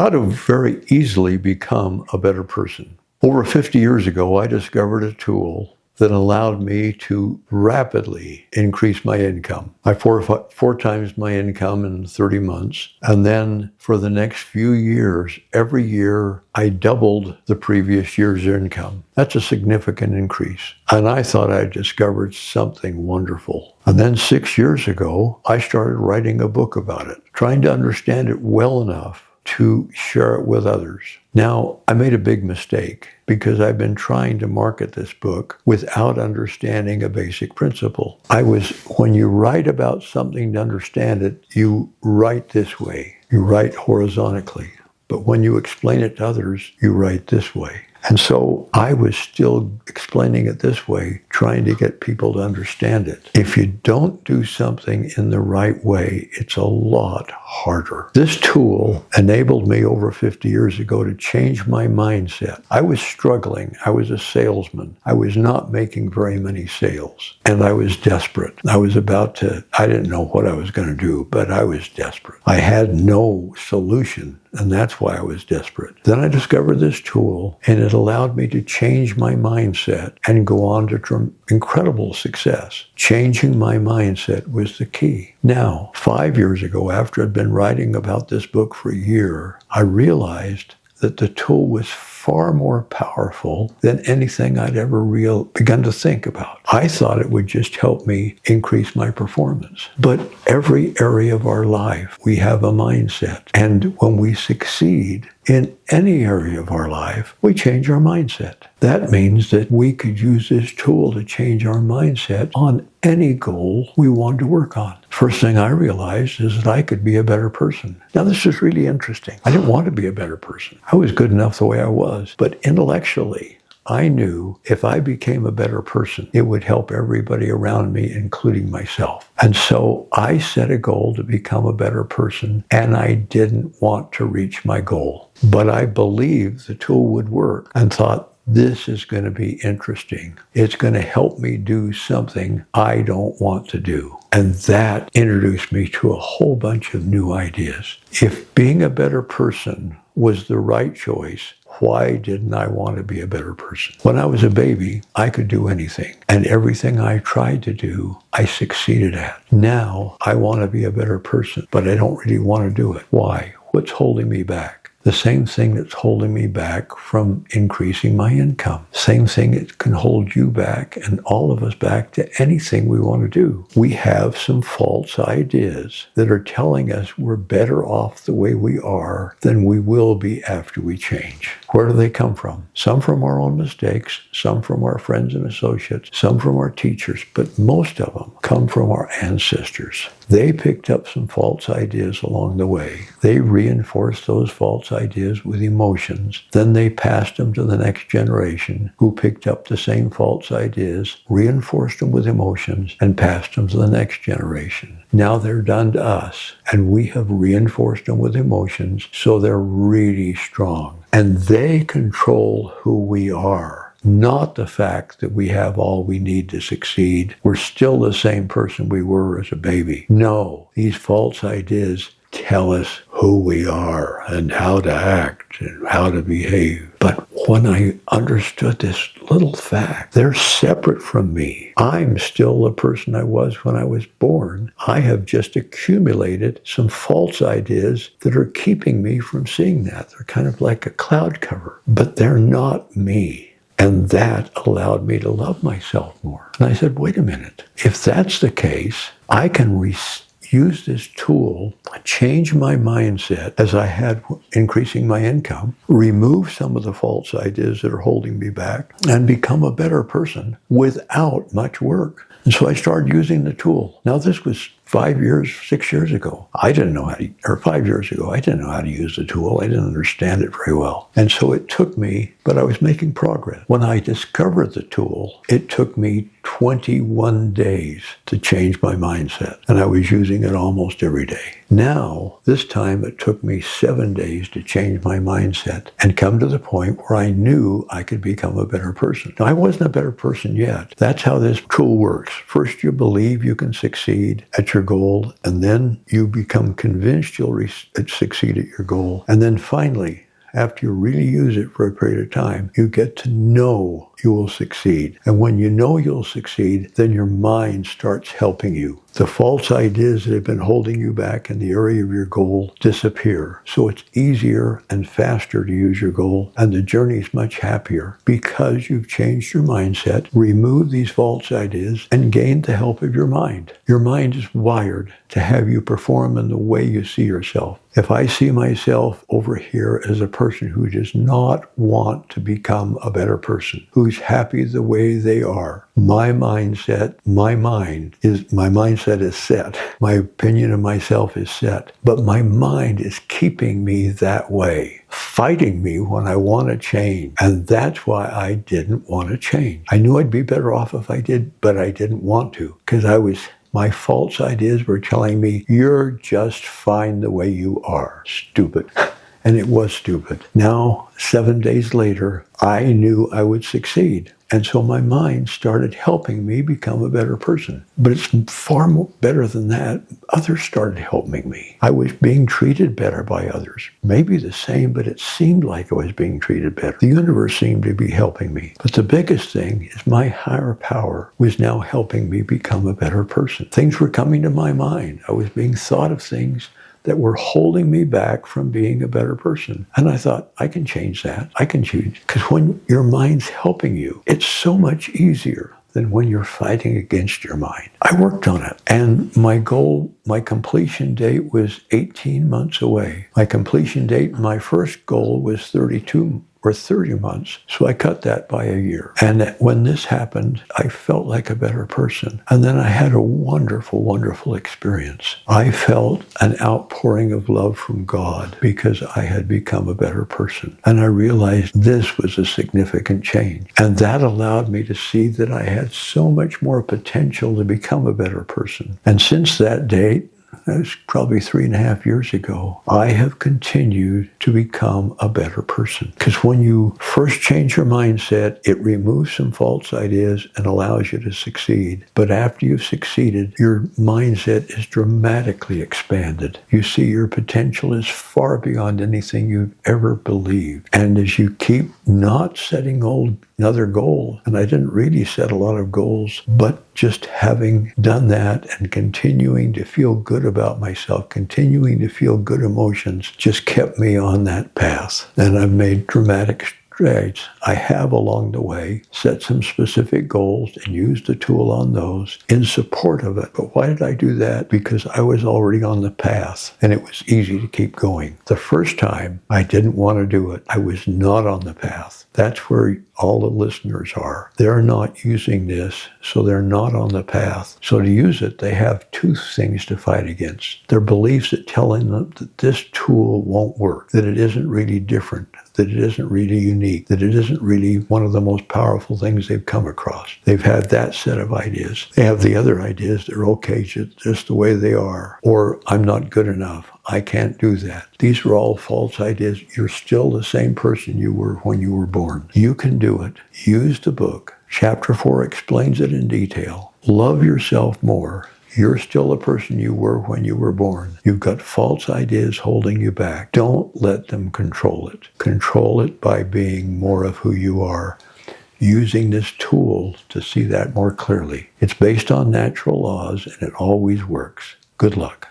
How to very easily become a better person. Over 50 years ago, I discovered a tool that allowed me to rapidly increase my income. I four times my income in 30 months. And then for the next few years, every year, I doubled the previous year's income. That's a significant increase. And I thought I discovered something wonderful. And then 6 years ago, I started writing a book about it, trying to understand it well enough to share it with others. Now, I made a big mistake because I've been trying to market this book without understanding a basic principle. When you write about something to understand it, you write this way. You write horizontally. But when you explain it to others, you write this way. And so I was still explaining it this way, trying to get people to understand it. If you don't do something in the right way, it's a lot harder. This tool enabled me over 50 years ago to change my mindset. I was struggling. I was a salesman. I was not making very many sales. And I was desperate. I didn't know what I was going to do, but I was desperate. I had no solution. And that's why I was desperate. Then I discovered this tool, and it allowed me to change my mindset and go on to incredible success. Changing my mindset was the key. Now, 5 years ago, after I'd been writing about this book for a year, I realized that the tool was far more powerful than anything I'd ever begun to think about. I thought it would just help me increase my performance. But every area of our life, we have a mindset. And when we succeed in any area of our life, we change our mindset. That means that we could use this tool to change our mindset on any goal we want to work on. First thing I realized is that I could be a better person. Now, this is really interesting. I didn't want to be a better person. I was good enough the way I was. But intellectually, I knew if I became a better person, it would help everybody around me, including myself. And so I set a goal to become a better person, and I didn't want to reach my goal. But I believed the tool would work and thought, this is going to be interesting. It's going to help me do something I don't want to do. And that introduced me to a whole bunch of new ideas. If being a better person was the right choice, why didn't I want to be a better person? When I was a baby, I could do anything. And everything I tried to do, I succeeded at. Now, I want to be a better person, but I don't really want to do it. Why? What's holding me back? The same thing that's holding me back from increasing my income. Same thing that can hold you back and all of us back to anything we want to do. We have some false ideas that are telling us we're better off the way we are than we will be after we change. Where do they come from? Some from our own mistakes, some from our friends and associates, some from our teachers, but most of them come from our ancestors. They picked up some false ideas along the way. They reinforced those false ideas with emotions. Then they passed them to the next generation who picked up the same false ideas, reinforced them with emotions, and passed them to the next generation. Now they're done to us, and we have reinforced them with emotions, so they're really strong. And they control who we are. Not the fact that we have all we need to succeed. We're still the same person we were as a baby. No, these false ideas tell us who we are and how to act and how to behave. But when I understood this little fact, they're separate from me. I'm still the person I was when I was born. I have just accumulated some false ideas that are keeping me from seeing that. They're kind of like a cloud cover, but they're not me. And that allowed me to love myself more. And I said, wait a minute. If that's the case, I can use this tool, change my mindset as I had increasing my income, remove some of the false ideas that are holding me back, and become a better person without much work. And so I started using the tool. Now, this was 6 years ago. I didn't know 5 years ago, I didn't know how to use the tool. I didn't understand it very well. And so it took me, but I was making progress. When I discovered the tool, it took me 21 days to change my mindset. And I was using it almost every day. Now, this time it took me 7 days to change my mindset and come to the point where I knew I could become a better person. Now, I wasn't a better person yet. That's how this tool works. First, you believe you can succeed at your goal, and then you become convinced you'll succeed at your goal. And then finally, after you really use it for a period of time, you get to know you will succeed. And when you know you'll succeed, then your mind starts helping you. The false ideas that have been holding you back in the area of your goal disappear. So it's easier and faster to use your goal, and the journey is much happier because you've changed your mindset, removed these false ideas, and gained the help of your mind. Your mind is wired to have you perform in the way you see yourself. If I see myself over here as a person who does not want to become a better person, who's happy the way they are, my mindset is set. My opinion of myself is set. But my mind is keeping me that way, fighting me when I want to change. And that's why I didn't want to change. I knew I'd be better off if I did, but I didn't want to because my false ideas were telling me, you're just fine the way you are. Stupid. And it was stupid. Now, 7 days later, I knew I would succeed. And so my mind started helping me become a better person. But it's far more better than that. Others started helping me. I was being treated better by others. Maybe the same, but it seemed like I was being treated better. The universe seemed to be helping me. But the biggest thing is my higher power was now helping me become a better person. Things were coming to my mind. I was being thought of things that were holding me back from being a better person. And I thought, I can change that. I can change. Because when your mind's helping you, it's so much easier than when you're fighting against your mind. I worked on it. And my goal, my completion date was 18 months away. My completion date, my first goal was 32 or 30 months. So I cut that by a year. And when this happened, I felt like a better person. And then I had a wonderful, wonderful experience. I felt an outpouring of love from God because I had become a better person. And I realized this was a significant change. And that allowed me to see that I had so much more potential to become a better person. And since that date, that was probably 3.5 years ago, I have continued to become a better person. Because when you first change your mindset, it removes some false ideas and allows you to succeed. But after you've succeeded, your mindset is dramatically expanded. You see your potential is far beyond anything you've ever believed. And as you keep not setting another goal, and I didn't really set a lot of goals, but just having done that and continuing to feel good about myself, continuing to feel good emotions, just kept me on that path. And I've made dramatic strides. I have along the way set some specific goals and used the tool on those in support of it. But why did I do that? Because I was already on the path and it was easy to keep going. The first time I didn't want to do it. I was not on the path. That's where all the listeners are. They're not using this, so they're not on the path. So to use it, they have two things to fight against. Their beliefs that telling them that this tool won't work, that it isn't really different, that it isn't really unique, that it isn't really one of the most powerful things they've come across. They've had that set of ideas. They have the other ideas that are okay just the way they are, or I'm not good enough. I can't do that. These are all false ideas. You're still the same person you were when you were born. You can do it. Use the book. Chapter 4 explains it in detail. Love yourself more. You're still the person you were when you were born. You've got false ideas holding you back. Don't let them control it. Control it by being more of who you are, using this tool to see that more clearly. It's based on natural laws and it always works. Good luck.